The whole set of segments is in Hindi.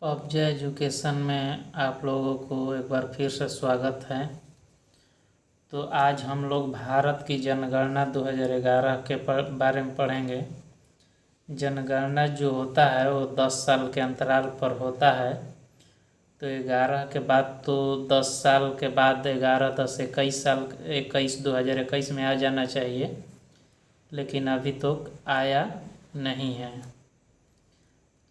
ऑब्जे एजुकेशन में आप लोगों को एक बार फिर से स्वागत है। तो आज हम लोग भारत की जनगणना 2011 के बारे में पढ़ेंगे। जनगणना जो होता है वो 10 साल के अंतराल पर होता है। तो 11 के बाद तो 10 साल के बाद 11, 10, 21 साल 2021 में आ जाना चाहिए, लेकिन अभी तो आया नहीं है।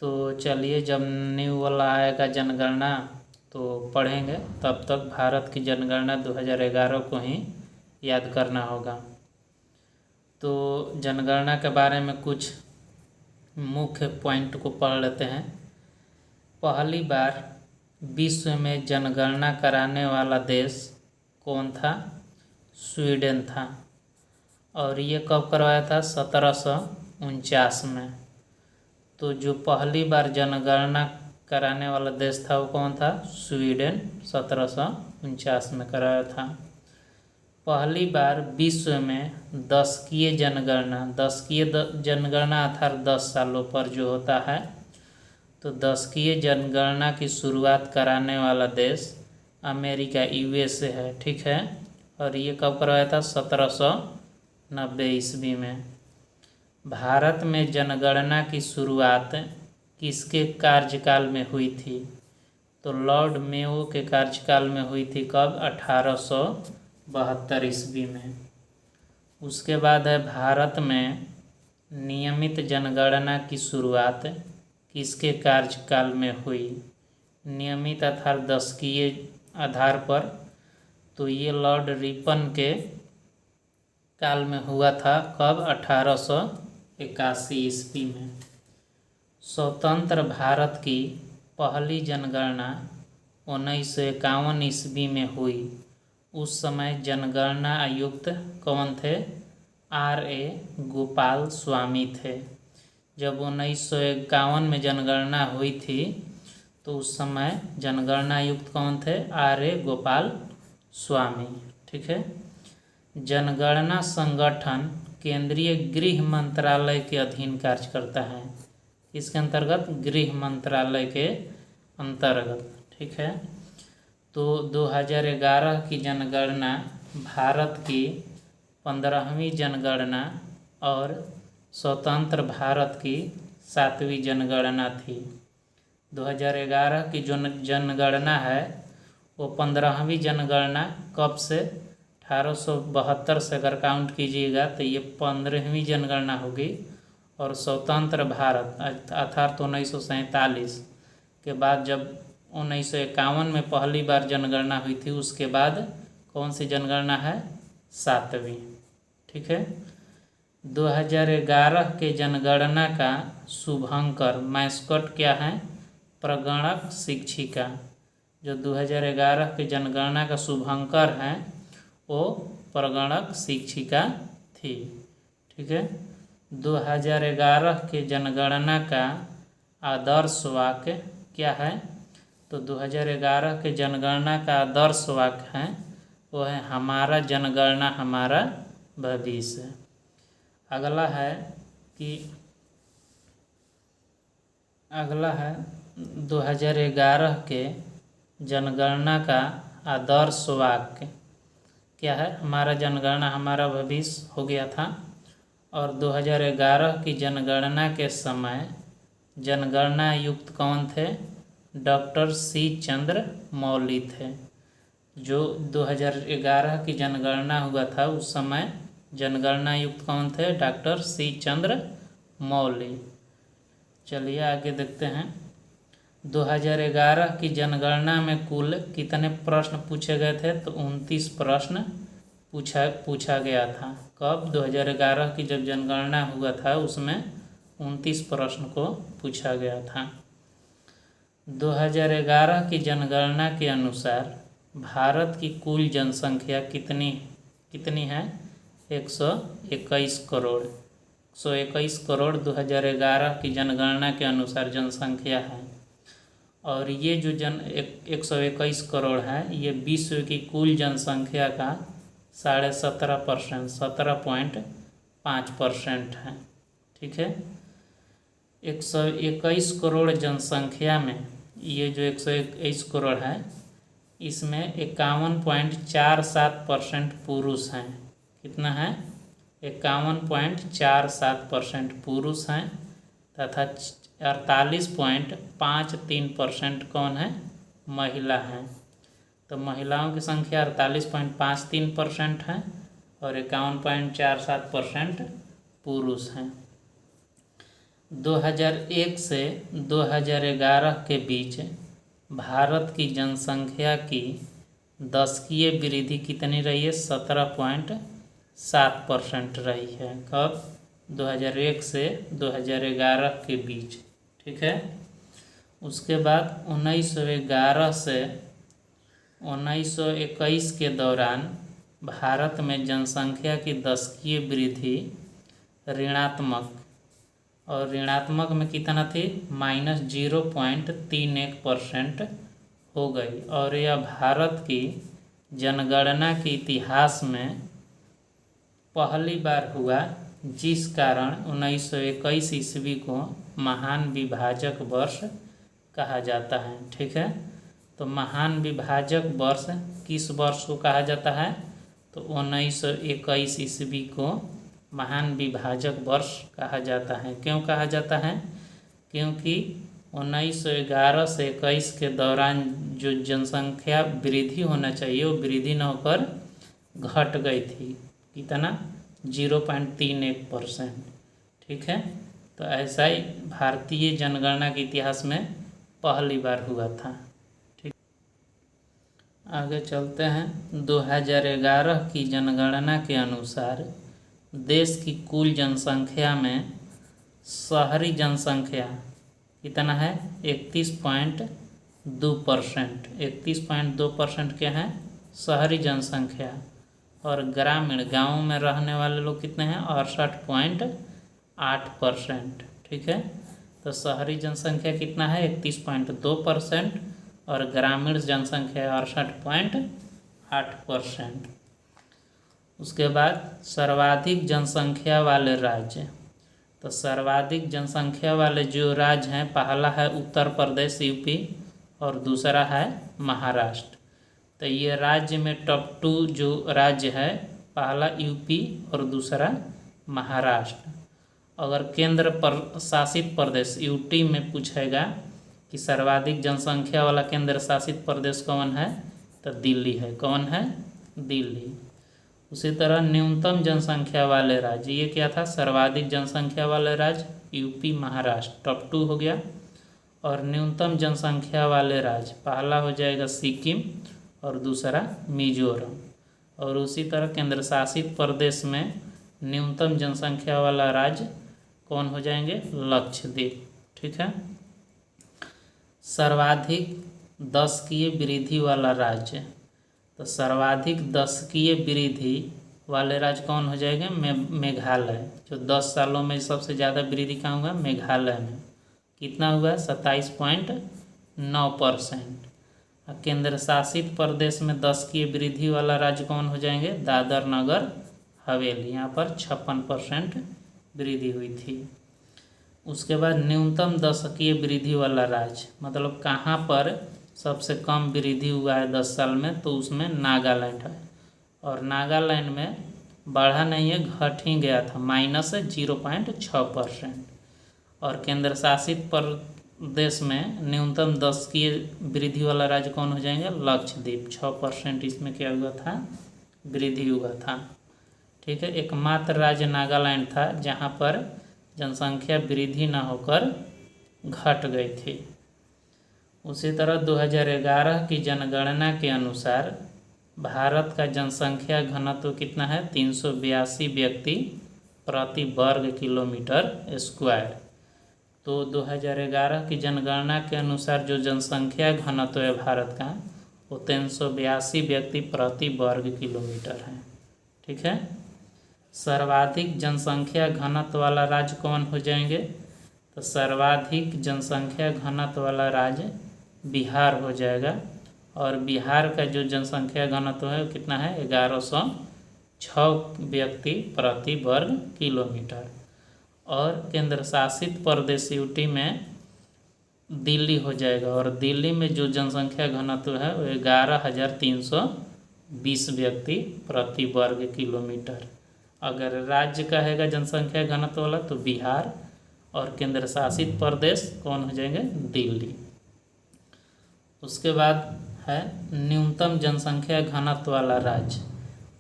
तो चलिए, जब न्यू वाला आएगा जनगणना तो पढ़ेंगे। तब तक भारत की जनगणना 2011 को ही याद करना होगा। तो जनगणना के बारे में कुछ मुख्य पॉइंट को पढ़ लेते हैं। पहली बार विश्व में जनगणना कराने वाला देश कौन था? स्वीडन था। और ये कब करवाया था? 1749 में। तो जो पहली बार जनगणना कराने वाला देश था वो कौन था? स्वीडन। 1749 में कराया था। पहली बार विश्व में दशकीय जनगणना अर्थात 10 सालों पर जो होता है, तो दशकीय जनगणना की शुरुआत कराने वाला देश अमेरिका USA है। ठीक है। और ये कब करवाया था? 1790 ईस्वी में। भारत में जनगणना की शुरुआत किसके कार्यकाल में हुई थी? तो लॉर्ड मेयो के कार्यकाल में हुई थी। कब? 1872 ईस्वी में। उसके बाद है भारत में नियमित जनगणना की शुरुआत किसके कार्यकाल में हुई? नियमित अर्थात दशकीय आधार पर, तो ये लॉर्ड रिपन के काल में हुआ था। कब? 1881 ईस्वी में। स्वतंत्र भारत की पहली जनगणना 1951 ईस्वी में हुई। उस समय जनगणना आयुक्त कौन थे? R.A. गोपाल स्वामी थे। जब 1951 में जनगणना हुई थी तो उस समय जनगणना आयुक्त कौन थे? R.A. गोपाल स्वामी। ठीक है। जनगणना संगठन केंद्रीय गृह मंत्रालय के अधीन कार्य करता है। इसके अंतर्गत? गृह मंत्रालय के अंतर्गत। ठीक है। तो 2011 की जनगणना भारत की 15वीं जनगणना और स्वतंत्र भारत की 7वीं जनगणना थी। 2011 की जो जनगणना है वो 15वीं जनगणना कब से? 1872 से अगर काउंट कीजिएगा तो ये 15वीं जनगणना होगी। और स्वतंत्र भारत अर्थात 1947 के बाद, जब 1951 में पहली बार जनगणना हुई थी, उसके बाद कौन सी जनगणना है? 7वीं। ठीक है। 2011 के जनगणना का शुभंकर मैस्कट क्या है? प्रगणक शिक्षिका। जो 2011 के जनगणना का शुभंकर है वो प्रगणक शिक्षिका थी। ठीक है। 2011 के जनगणना का आदर्श वाक्य क्या है? तो 2011 के जनगणना का आदर्श वाक्य है वो है हमारा जनगणना हमारा भविष्य। अगला है 2011 के जनगणना का आदर्श वाक्य क्या है? हमारा जनगणना हमारा भविष्य हो गया था। और 2011 की जनगणना के समय जनगणना आयुक्त कौन थे? Doctor C. चंद्र मौली थे। जो 2011 की जनगणना हुआ था उस समय जनगणना आयुक्त कौन थे? Doctor C. चंद्र मौली। चलिए आगे देखते हैं। 2011 की जनगणना में कुल कितने प्रश्न पूछे गए थे? तो 29 प्रश्न पूछा गया था। कब? 2011 की जब जनगणना हुआ था उसमें 29 प्रश्न को पूछा गया था। 2011 की जनगणना के अनुसार भारत की कुल जनसंख्या कितनी है? 121 करोड़। 121 करोड़ 2011 की जनगणना के अनुसार जनसंख्या है। और ये जो 121 करोड़ है ये विश्व की कुल जनसंख्या का 17.5%, 17.5% है। ठीक है। 121 करोड़ जनसंख्या में ये जो 121 करोड़ है इसमें 51.47% पुरुष हैं। कितना है? 51.47% पुरुष हैं तथा 48.53% कौन है? महिला हैं। तो महिलाओं की संख्या 48.53% है और 51.47% पुरुष हैं। 2001 से 2011 के बीच भारत की जनसंख्या की दशकीय वृद्धि कितनी रही है? 17.7% रही है। कब? 2001 से 2011 के बीच। ठीक है। उसके बाद 1911 से 1921 के दौरान भारत में जनसंख्या की दशकीय वृद्धि ऋणात्मक, और ऋणात्मक में कितना थी? -0.31% हो गई। और यह भारत की जनगणना के इतिहास में पहली बार हुआ, जिस कारण 1921 ईस्वी को महान विभाजक वर्ष कहा जाता है। ठीक है। तो महान विभाजक वर्ष किस वर्ष को कहा जाता है? तो 1921 ईस्वी को महान विभाजक वर्ष कहा जाता है। क्यों कहा जाता है? क्योंकि 1911 से 21 के दौरान जो जनसंख्या वृद्धि होना चाहिए वो वृद्धि न होकर घट गई थी। कितना? 0.31%। ठीक है। तो ऐसा ही भारतीय जनगणना के इतिहास में पहली बार हुआ था। ठीक। आगे चलते हैं। 2011 की जनगणना के अनुसार देश की कुल जनसंख्या में शहरी जनसंख्या कितना है? 31.2%। 31.2% क्या है? शहरी जनसंख्या। और ग्रामीण गाँव में रहने वाले लोग कितने हैं? 68.8%। ठीक है। तो शहरी जनसंख्या कितना है? 31.2% और ग्रामीण जनसंख्या 68.8%। उसके बाद सर्वाधिक जनसंख्या वाले राज्य। तो सर्वाधिक जनसंख्या वाले जो राज्य हैं, पहला है उत्तर प्रदेश यूपी और दूसरा है महाराष्ट्र। तो ये राज्य में टॉप 2 जो राज्य है, पहला यूपी और दूसरा महाराष्ट्र। अगर केंद्र शासित प्रदेश यूटी में पूछेगा कि सर्वाधिक जनसंख्या वाला केंद्र शासित प्रदेश कौन है? तो दिल्ली है। कौन है? दिल्ली। उसी तरह न्यूनतम जनसंख्या वाले राज्य, ये क्या था? सर्वाधिक जनसंख्या वाले राज्य यूपी महाराष्ट्र, टॉप 2 हो गया। और न्यूनतम जनसंख्या वाले राज्य, पहला हो जाएगा सिक्किम और दूसरा मिजोरम। और उसी तरह केंद्र शासित प्रदेश में न्यूनतम जनसंख्या वाला राज्य कौन हो जाएंगे? लक्षद्वीप। ठीक है। सर्वाधिक दशकीय वृद्धि वाला राज्य, तो सर्वाधिक दशकीय वृद्धि वाले राज्य कौन हो जाएंगे? मेघालय। जो 10 सालों में सबसे ज़्यादा वृद्धि कहाँ हुआ? मेघालय में। कितना हुआ? 27.9%। केंद्र शासित प्रदेश में 10 वृद्धि वाला राज्य कौन हो जाएंगे? दादर नगर हवेली। यहाँ पर 56% वृद्धि हुई थी। उसके बाद न्यूनतम दशकीय वृद्धि वाला राज्य, मतलब कहाँ पर सबसे कम वृद्धि हुआ है 10 साल में? तो उसमें नागालैंड है। और नागालैंड में बढ़ा नहीं है, घट ही गया था, -0.6%। और केंद्र शासित प्रदेश में न्यूनतम दशकीय वृद्धि वाला राज्य कौन हो जाएंगे? लक्षद्वीप। 6% इसमें क्या हुआ था? वृद्धि हुआ था। ठीक है। एकमात्र राज्य नागालैंड था जहाँ पर जनसंख्या वृद्धि न होकर घट गई थी। उसी तरह 2011 की जनगणना के अनुसार भारत का जनसंख्या घनत्व कितना है? 382 व्यक्ति प्रति वर्ग किलोमीटर स्क्वायर। तो 2011 की जनगणना के अनुसार जो जनसंख्या घनत्व है भारत का, वो 382 व्यक्ति प्रति वर्ग किलोमीटर है। ठीक है। सर्वाधिक जनसंख्या घनत्व वाला राज्य कौन हो जाएंगे? तो सर्वाधिक जनसंख्या घनत्व वाला राज्य बिहार हो जाएगा। और बिहार का जो जनसंख्या घनत्व है वो कितना है? 1106 व्यक्ति प्रति वर्ग किलोमीटर। और केंद्र शासित प्रदेश यूटी में दिल्ली हो जाएगा। और दिल्ली में जो जनसंख्या घनत्व है वो 11,320 व्यक्ति प्रति वर्ग किलोमीटर। अगर राज्य कहेगा जनसंख्या घनत्व वाला तो बिहार, और केंद्र शासित प्रदेश कौन हो जाएंगे, दिल्ली। उसके बाद है न्यूनतम जनसंख्या घनत्व वाला राज्य।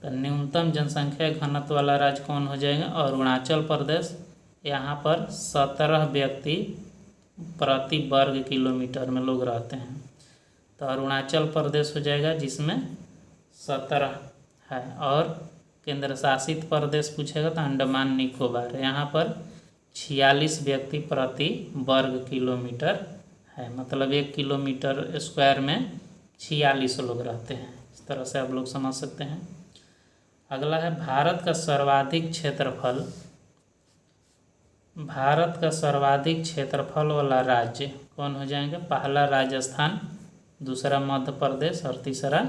तो न्यूनतम जनसंख्या घनत्व वाला राज्य कौन हो जाएगा, अरुणाचल प्रदेश। यहाँ पर 17 व्यक्ति प्रति वर्ग किलोमीटर में लोग रहते हैं, तो अरुणाचल प्रदेश हो जाएगा जिसमें 17 है। और केंद्र शासित प्रदेश पूछेगा तो अंडमान निकोबार, यहाँ पर 46 व्यक्ति प्रति वर्ग किलोमीटर है, मतलब 1 किलोमीटर स्क्वायर में 46 लोग रहते हैं। इस तरह से आप लोग समझ सकते हैं। अगला है भारत का सर्वाधिक क्षेत्रफल। भारत का सर्वाधिक क्षेत्रफल वाला राज्य कौन हो जाएंगे, पहला राजस्थान, दूसरा मध्य प्रदेश और तीसरा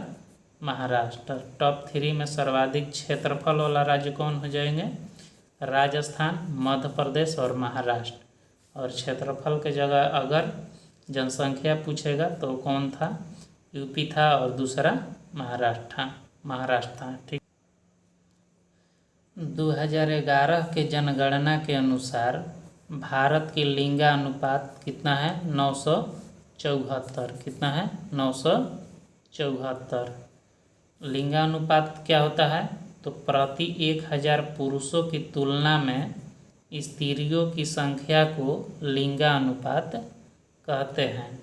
महाराष्ट्र। टॉप 3 में सर्वाधिक क्षेत्रफल वाला राज्य कौन हो जाएंगे, राजस्थान, मध्य प्रदेश और महाराष्ट्र। और क्षेत्रफल के जगह अगर जनसंख्या पूछेगा तो कौन था, यूपी था और दूसरा महाराष्ट्र था। ठीक। 2011 के जनगणना के अनुसार भारत की लिंगानुपात कितना है, 974। कितना है, 974। लिंगानुपात क्या होता है, तो प्रति 1000 पुरुषों की तुलना में स्त्रियों की संख्या को लिंगानुपात कहते हैं।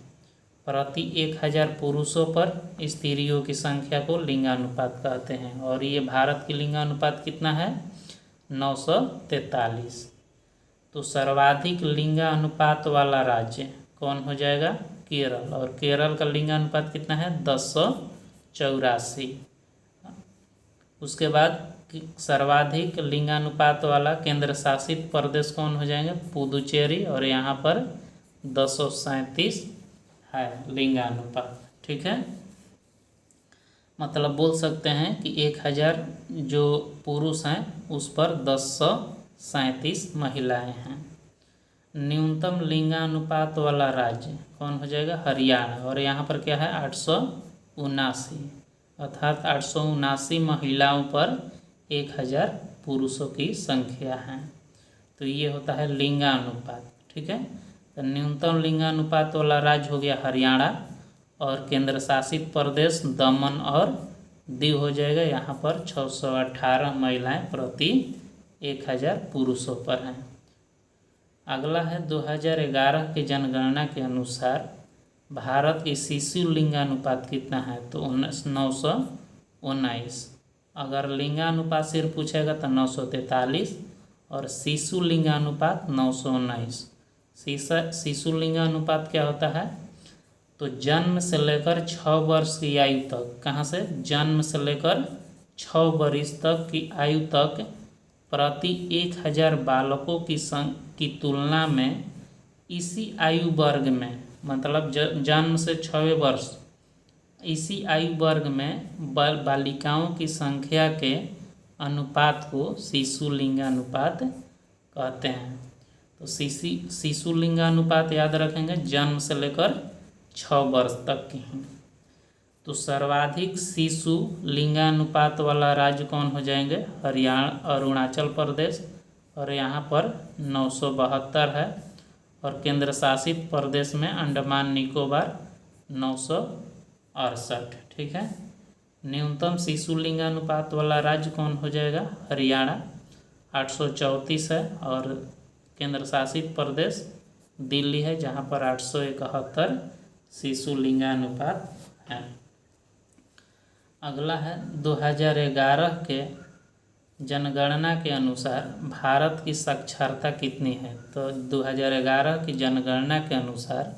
प्रति 1000 पुरुषों पर स्त्रियों की संख्या को लिंगानुपात कहते हैं। और ये भारत की लिंगानुपात कितना है, 943। तो सर्वाधिक लिंगानुपात वाला राज्य कौन हो जाएगा, केरल। और केरल का लिंगानुपात कितना है, 1084। उसके बाद सर्वाधिक लिंगानुपात वाला केंद्र शासित प्रदेश कौन हो जाएंगे, पुदुचेरी, और यहाँ पर 237 है लिंगानुपात। ठीक है, मतलब बोल सकते हैं कि 1000 जो पुरुष हैं उस पर 237 महिलाएं हैं। न्यूनतम लिंगानुपात वाला राज्य कौन हो जाएगा, हरियाणा। और यहाँ पर क्या है, 879, अर्थात 879 महिलाओं पर 1000 पुरुषों की संख्या है। तो ये होता है लिंगानुपात। ठीक है, तो न्यूनतम लिंगानुपात वाला राज्य हो गया हरियाणा, और केंद्र शासित प्रदेश दमन और दीव हो जाएगा। यहाँ पर 618 महिलाएं प्रति 1000 पुरुषों पर हैं। अगला है 2011 की जनगणना के अनुसार भारत की शिशु लिंगानुपात कितना है, तो 919। अगर लिंगानुपात सिर्फ पूछेगा तो 943, और शिशु लिंगानुपात 919। शिशु लिंगानुपात क्या होता है, तो जन्म से लेकर 6 वर्ष की आयु तक, कहाँ से, जन्म से लेकर 6 वर्ष तक की आयु तक प्रति 1000 बालकों की तुलना में इसी आयु वर्ग में, मतलब जन्म से 6वें वर्ष, इसी आयु वर्ग में बालिकाओं की संख्या के अनुपात को शिशु लिंगानुपात कहते हैं। तो शिशु लिंगानुपात याद रखेंगे, जन्म से लेकर 6 वर्ष तक की हैं। तो सर्वाधिक शिशु लिंगानुपात वाला राज्य कौन हो जाएंगे, हरियाणा, अरुणाचल प्रदेश, और यहाँ पर 972 है। और केंद्र शासित प्रदेश में अंडमान निकोबार 968। ठीक है, न्यूनतम शिशु लिंगानुपात वाला राज्य कौन हो जाएगा, हरियाणा, 834 है। और केंद्र शासित प्रदेश दिल्ली है, जहाँ पर 871 शिशु लिंगानुपात है। अगला है 2011 के जनगणना के अनुसार भारत की साक्षरता कितनी है। तो 2011 की जनगणना के अनुसार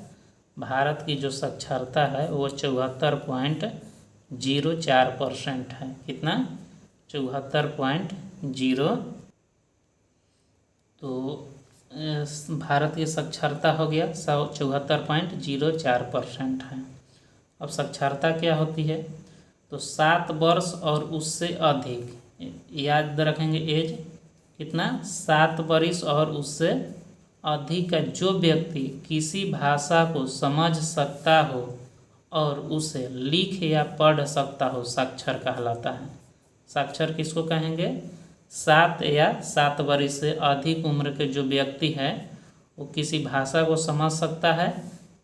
भारत की जो साक्षरता है वो 74.04% है। कितना, 74.0। तो भारत की साक्षरता हो गया 74.04% है। अब साक्षरता क्या होती है, तो 7 वर्ष और उससे अधिक, याद रखेंगे एज कितना, 7 वर्ष और उससे अधिक है जो व्यक्ति किसी भाषा को समझ सकता हो और उसे लिख या पढ़ सकता हो साक्षर कहलाता है। साक्षर किसको कहेंगे? 7 या 7 वर्ष से अधिक उम्र के जो व्यक्ति है वो किसी भाषा को समझ सकता है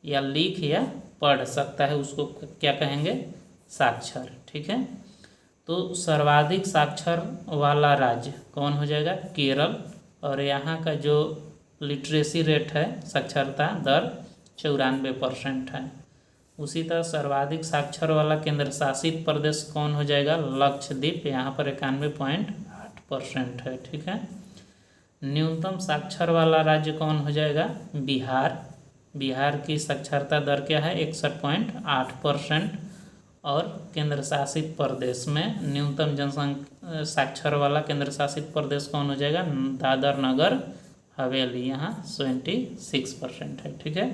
या लिख या पढ़ सकता है, उसको क्या कहेंगे? साक्षर। ठीक है, तो सर्वाधिक साक्षर वाला राज्य कौन हो जाएगा? केरल। और यहाँ का जो लिटरेसी रेट है, साक्षरता दर 94% है। उसी तरह सर्वाधिक साक्षर वाला केंद्र शासित प्रदेश कौन हो जाएगा? लक्षद्वीप। यहाँ पर 91.8% है। ठीक है, न्यूनतम साक्षर वाला राज्य कौन हो जाएगा? बिहार। बिहार की साक्षरता दर क्या है? 61.8%। और केंद्र शासित प्रदेश में न्यूनतम जनसंख्या साक्षर वाला केंद्र शासित प्रदेश कौन हो जाएगा? दादर नगर हवेली, यहाँ 76% है। ठीक है,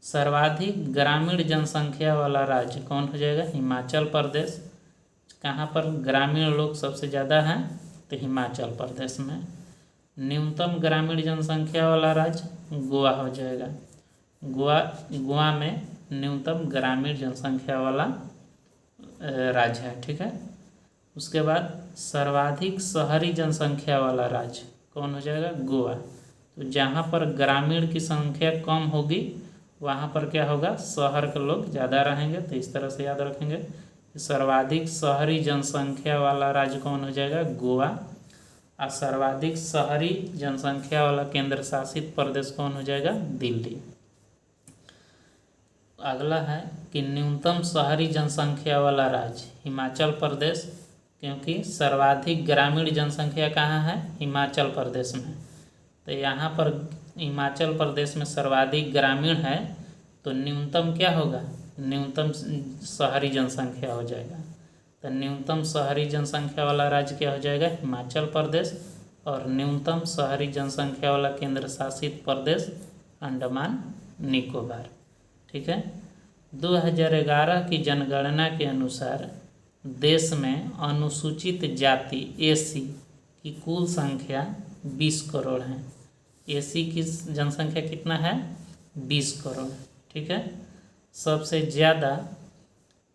सर्वाधिक ग्रामीण जनसंख्या वाला राज्य कौन हो जाएगा? हिमाचल प्रदेश। कहाँ पर ग्रामीण लोग सबसे ज़्यादा हैं? तो हिमाचल प्रदेश में। न्यूनतम ग्रामीण जनसंख्या वाला राज्य गोवा हो जाएगा। गोवा में न्यूनतम ग्रामीण जनसंख्या वाला राज्य है। ठीक है, उसके बाद सर्वाधिक शहरी जनसंख्या वाला राज्य कौन हो जाएगा? गोवा। तो जहाँ पर ग्रामीण की संख्या कम होगी वहाँ पर क्या होगा? शहर के लोग ज़्यादा रहेंगे। तो इस तरह से याद रखेंगे, सर्वाधिक शहरी जनसंख्या वाला राज्य कौन हो जाएगा? गोवा। और सर्वाधिक शहरी जनसंख्या वाला केंद्र शासित प्रदेश कौन हो जाएगा? दिल्ली। अगला है कि न्यूनतम शहरी जनसंख्या वाला राज्य हिमाचल प्रदेश, क्योंकि सर्वाधिक ग्रामीण जनसंख्या कहाँ है? हिमाचल प्रदेश में। तो यहाँ पर हिमाचल प्रदेश में सर्वाधिक ग्रामीण है, तो न्यूनतम क्या होगा? न्यूनतम शहरी जनसंख्या हो जाएगा। तो न्यूनतम शहरी जनसंख्या वाला राज्य क्या हो जाएगा? हिमाचल प्रदेश। और न्यूनतम शहरी जनसंख्या वाला केंद्र शासित प्रदेश अंडमान निकोबार। ठीक है, 2011 की जनगणना के अनुसार देश में अनुसूचित जाति एसी की कुल संख्या 20 करोड़ है। एसी की जनसंख्या कितना है? 20 करोड़। ठीक है, सबसे ज़्यादा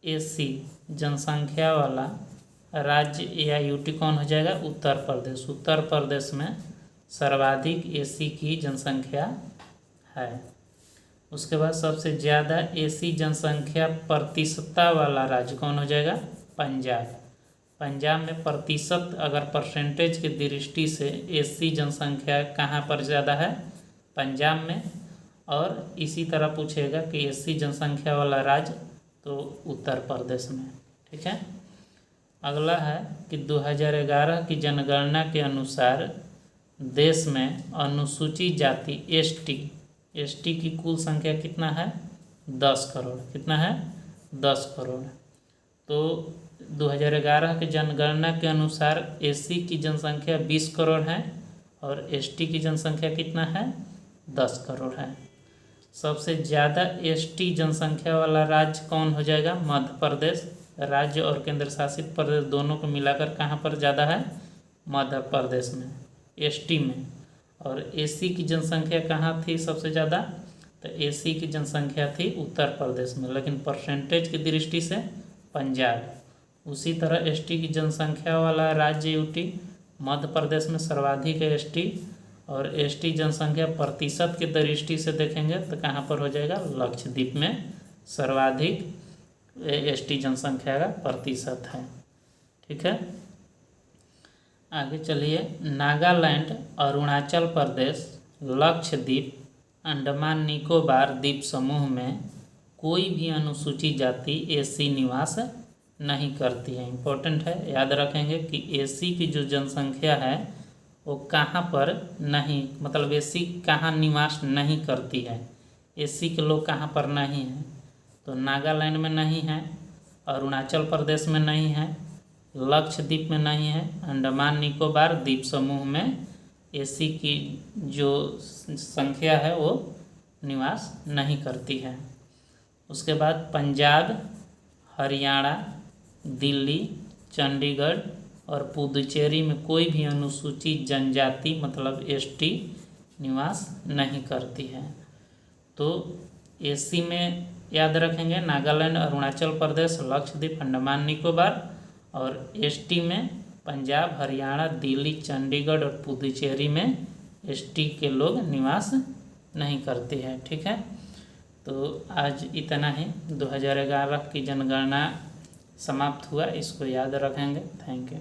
एसी जनसंख्या वाला राज्य या यूटी कौन हो जाएगा? उत्तर प्रदेश। उत्तर प्रदेश में सर्वाधिक एसी की जनसंख्या है। उसके बाद सबसे ज़्यादा एसी जनसंख्या प्रतिशतता वाला राज्य कौन हो जाएगा? पंजाब। पंजाब में प्रतिशत अगर परसेंटेज की दृष्टि से एसी जनसंख्या कहाँ पर ज़्यादा है? पंजाब में। और इसी तरह पूछेगा कि एसी जनसंख्या वाला राज्य, तो उत्तर प्रदेश में। ठीक है, अगला है कि 2011 की जनगणना के अनुसार देश में अनुसूचित जाति एसटी की कुल संख्या कितना है? 10 करोड़। कितना है? 10 करोड़। तो 2011 के जनगणना के अनुसार एससी की जनसंख्या 20 करोड़ है और एसटी की जनसंख्या कितना है? 10 करोड़ है। सबसे ज़्यादा एसटी जनसंख्या वाला राज्य कौन हो जाएगा? मध्य प्रदेश। राज्य और केंद्र शासित प्रदेश दोनों को मिलाकर कहाँ पर ज़्यादा है? मध्य प्रदेश में, एसटी में। और एससी की जनसंख्या कहाँ थी सबसे ज़्यादा? तो एससी की जनसंख्या थी उत्तर प्रदेश में, लेकिन परसेंटेज की दृष्टि से पंजाब। उसी तरह एसटी की जनसंख्या वाला राज्य यूटी मध्य प्रदेश में सर्वाधिक है एसटी, और एसटी जनसंख्या प्रतिशत की दृष्टि से देखेंगे तो कहाँ पर हो जाएगा? लक्षद्वीप में सर्वाधिक एसटी जनसंख्या का प्रतिशत है। ठीक है, आगे चलिए। नागालैंड, अरुणाचल प्रदेश, लक्षद्वीप, अंडमान निकोबार द्वीप समूह में कोई भी अनुसूचित जाति एसी निवास नहीं करती है। इम्पोर्टेंट है, याद रखेंगे कि एसी की जो जनसंख्या है वो कहाँ पर नहीं, मतलब एसी कहाँ निवास नहीं करती है, एसी के लोग कहाँ पर नहीं हैं? तो नागालैंड में नहीं है, अरुणाचल प्रदेश में नहीं है, लक्षद्वीप में नहीं है, अंडमान निकोबार द्वीप समूह में एसी की जो संख्या है वो निवास नहीं करती है। उसके बाद पंजाब, हरियाणा, दिल्ली, चंडीगढ़ और पुदुचेरी में कोई भी अनुसूचित जनजाति मतलब एसटी निवास नहीं करती है। तो एसी में याद रखेंगे नागालैंड, अरुणाचल प्रदेश, लक्षद्वीप, अंडमान निकोबार, और एसटी में पंजाब, हरियाणा, दिल्ली, चंडीगढ़ और पुदुचेरी में एसटी के लोग निवास नहीं करते हैं। ठीक है, तो आज इतना ही 2011 की जनगणना समाप्त हुआ, इसको याद रखेंगे। Thank you.